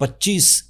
25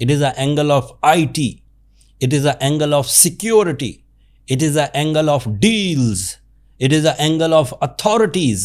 it is an angle of IT, it is an angle of security, it is an angle of deals, it is an angle of authorities.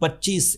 25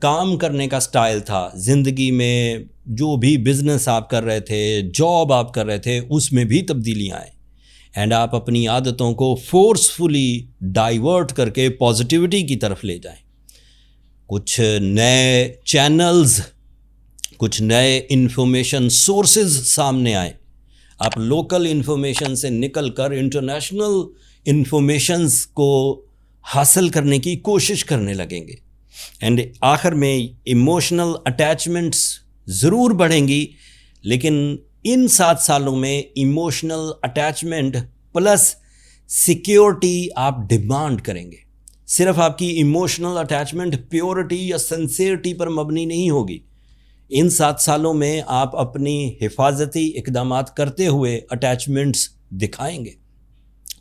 کام کرنے کا style تھا زندگی میں، جو بھی business آپ کر رہے تھے، جاب آپ کر رہے تھے، اس میں بھی تبدیلیاں آئیں، اینڈ آپ اپنی عادتوں کو فورسفلی ڈائیورٹ کر کے پازیٹیوٹی کی طرف لے جائیں. کچھ نئے چینلز، کچھ نئے انفارمیشن سورسز سامنے آئیں. آپ لوکل انفارمیشن سے نکل کر انٹرنیشنل انفارمیشنز کو حاصل کرنے کی کوشش کرنے لگیں گے. اینڈ آخر میں ایموشنل اٹیچمنٹس ضرور بڑھیں گی، لیکن ان 7 سالوں میں ایموشنل اٹیچمنٹ پلس سیکیورٹی آپ ڈیمانڈ کریں گے. صرف آپ کی ایموشنل اٹیچمنٹ پیورٹی یا سنسیئرٹی پر مبنی نہیں ہوگی. ان 7 سالوں میں آپ اپنی حفاظتی اقدامات کرتے ہوئے اٹیچمنٹس دکھائیں گے.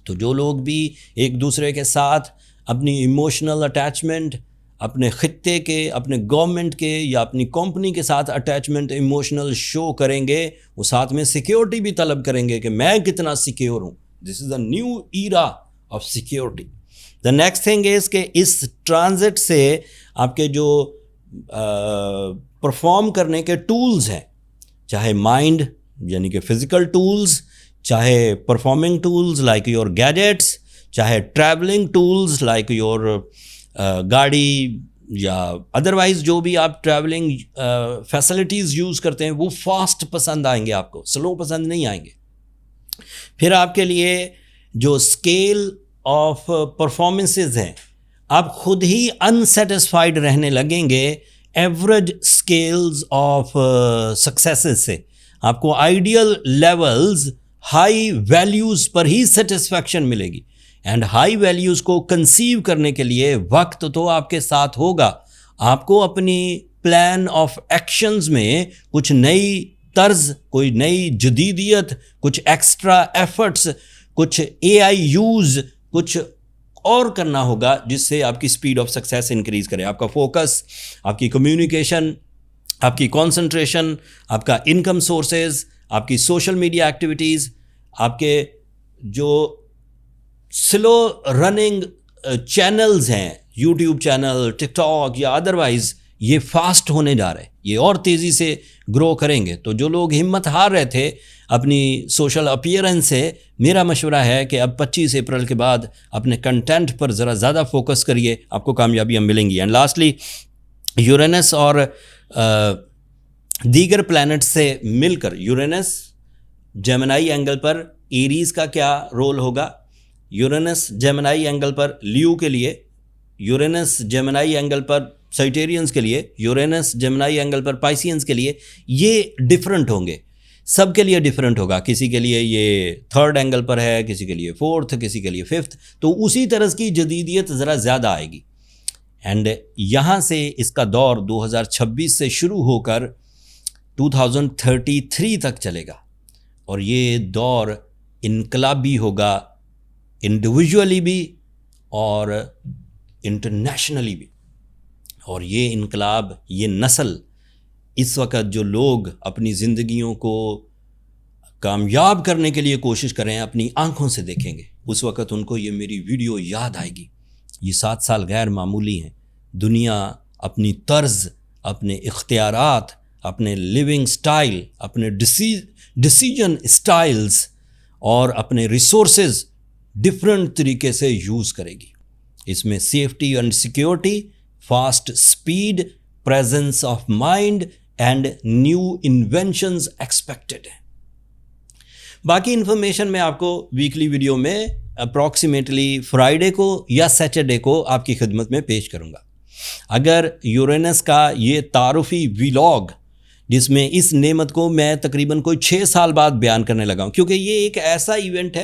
تو جو لوگ بھی ایک دوسرے کے ساتھ اپنی ایموشنل اٹیچمنٹ، اپنے خطے کے، اپنے گورنمنٹ کے یا اپنی کمپنی کے ساتھ اٹیچمنٹ ایموشنل شو کریں گے، وہ ساتھ میں سیکیورٹی بھی طلب کریں گے کہ میں کتنا سیکیور ہوں. This is a new era of security. The next thing is کہ اس ٹرانزٹ سے آپ کے جو پرفارم کرنے کے ٹولز ہیں، چاہے مائنڈ یعنی کہ فزیکل ٹولز، چاہے performing tools like your gadgets, چاہے ٹریولنگ ٹولز لائک یور گاڑی یا ادروائز جو بھی آپ ٹریولنگ فیسلٹیز یوز کرتے ہیں، وہ فاسٹ پسند آئیں گے، آپ کو سلو پسند نہیں آئیں گے. پھر آپ کے لیے جو اسکیل آف پرفارمنسز ہیں، آپ خود ہی انسیٹسفائیڈ رہنے لگیں گے ایوریج اسکیلز آف سکسیسز سے. آپ کو آئیڈیل لیولز، ہائی ویلیوز پر ہی سیٹسفیکشن ملے گی. اینڈ ہائی ویلیوز کو کنسیو کرنے کے لیے وقت تو آپ کے ساتھ ہوگا. آپ کو اپنی پلان آف ایکشنز میں کچھ نئی طرز، کوئی نئی جدیدیت، کچھ ایکسٹرا ایفرٹس، کچھ AI یوز، کچھ اور کرنا ہوگا جس سے آپ کی اسپیڈ آف سکسیس انکریز کرے. آپ کا فوکس، آپ کی کمیونیکیشن، آپ کی کانسنٹریشن، آپ کا انکم سورسز، آپ کی سوشل میڈیا ایکٹیویٹیز، آپ کے جو سلو رننگ چینلز ہیں، یوٹیوب چینل، ٹک ٹاک یا ادروائز، یہ فاسٹ ہونے جا رہے ہیں، یہ اور تیزی سے گرو کریں گے. تو جو لوگ ہمت ہار رہے تھے اپنی سوشل اپیئرنس سے، میرا مشورہ ہے کہ اب 25 اپریل کے بعد اپنے کنٹینٹ پر ذرا زیادہ فوکس کریے، آپ کو کامیابیاں ملیں گی. اینڈ لاسٹلی، یورینس اور دیگر پلانٹ سے مل کر، یورینس جیمنائی اینگل پر ایریز کا کیا رول ہوگا، یورینس جیمنائی اینگل پر لیو کے لیے، یورینس جیمنائی اینگل پر سائٹیرینز کے لیے، یورینس جیمنائی اینگل پر پائسینز کے لیے، یہ ڈیفرنٹ ہوں گے، سب کے لیے ڈیفرنٹ ہوگا. کسی کے لیے یہ 3rd اینگل پر ہے، کسی کے لیے 4th، کسی کے لیے 5th. تو اسی طرز کی جدیدیت ذرا زیادہ آئے گی. اینڈ یہاں سے اس کا دور 2026 سے شروع ہو کر 2033 تک چلے گا، اور یہ دور انقلابی ہوگا، انڈیویجولی بھی اور انٹرنیشنلی بھی. اور یہ انقلاب، یہ نسل، اس وقت جو لوگ اپنی زندگیوں کو کامیاب کرنے کے لیے کوشش کریں، اپنی آنکھوں سے دیکھیں گے، اس وقت ان کو یہ میری ویڈیو یاد آئے گی. یہ 7 سال غیر معمولی ہیں. دنیا اپنی طرز، اپنے اختیارات، اپنے لیونگ سٹائل، اپنے ڈیسیجن سٹائلز اور اپنے ریسورسز ڈفرینٹ طریقے سے یوز کرے گی. اس میں safety and security, fast speed, presence of mind and new inventions expected ہیں. باقی انفارمیشن میں آپ کو ویکلی ویڈیو میں اپروکسیمیٹلی فرائیڈے کو یا سیٹرڈے کو آپ کی خدمت میں پیش کروں گا. اگر یورینس کا یہ تعارفی ویلاگ، جس میں اس نعمت کو میں تقریباً کوئی 6 سال بعد بیان کرنے لگا ہوں، کیونکہ یہ ایک ایسا ایونٹ ہے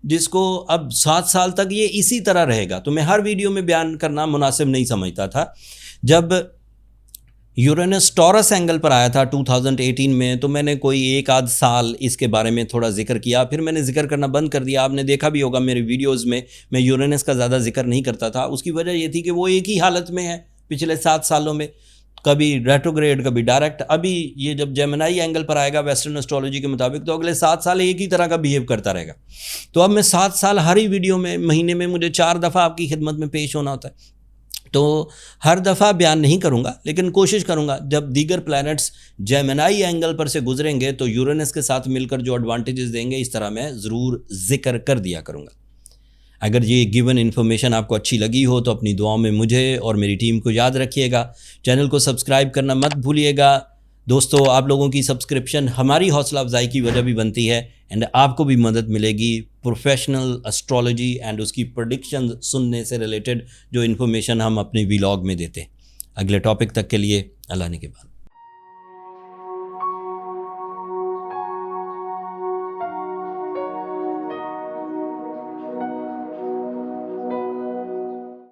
جس کو اب 7 سال تک یہ اسی طرح رہے گا، تو میں ہر ویڈیو میں بیان کرنا مناسب نہیں سمجھتا تھا. جب یورینس ٹورس اینگل پر آیا تھا 2018 میں، تو میں نے کوئی 1 آدھ سال اس کے بارے میں تھوڑا ذکر کیا، پھر میں نے ذکر کرنا بند کر دیا. آپ نے دیکھا بھی ہوگا میرے ویڈیوز میں یورینس کا زیادہ ذکر نہیں کرتا تھا. اس کی وجہ یہ تھی کہ وہ ایک ہی حالت میں ہے پچھلے 7 سالوں میں، کبھی ریٹروگریڈ کبھی ڈائریکٹ. ابھی یہ جب جیمنائی اینگل پر آئے گا ویسٹرن ایسٹرولوجی کے مطابق، تو اگلے 7 سال ایک ہی طرح کا بیہیو کرتا رہے گا. تو اب میں 7 سال ہر ہی ویڈیو میں، مہینے میں مجھے 4 دفعہ آپ کی خدمت میں پیش ہونا ہوتا ہے. تو ہر دفعہ بیان نہیں کروں گا، لیکن کوشش کروں گا جب دیگر پلانٹس جیمنائی اینگل پر سے گزریں گے تو یورینس کے ساتھ مل کر جو ایڈوانٹیجز دیں گے اس طرح میں ضرور ذکر کر دیا کروں گا۔ اگر یہ گیون انفارمیشن آپ کو اچھی لگی ہو تو اپنی دعاؤں میں مجھے اور میری ٹیم کو یاد رکھیے گا، چینل کو سبسکرائب کرنا مت بھولیے گا۔ دوستو، آپ لوگوں کی سبسکرپشن ہماری حوصلہ افزائی کی وجہ بھی بنتی ہے، اینڈ آپ کو بھی مدد ملے گی پروفیشنل اسٹرالوجی اینڈ اس کی پریڈکشن سننے سے ریلیٹڈ جو انفارمیشن ہم اپنے ویلاگ میں دیتے ہیں۔ اگلے ٹاپک تک کے لیے اللہ نے کے بعد۔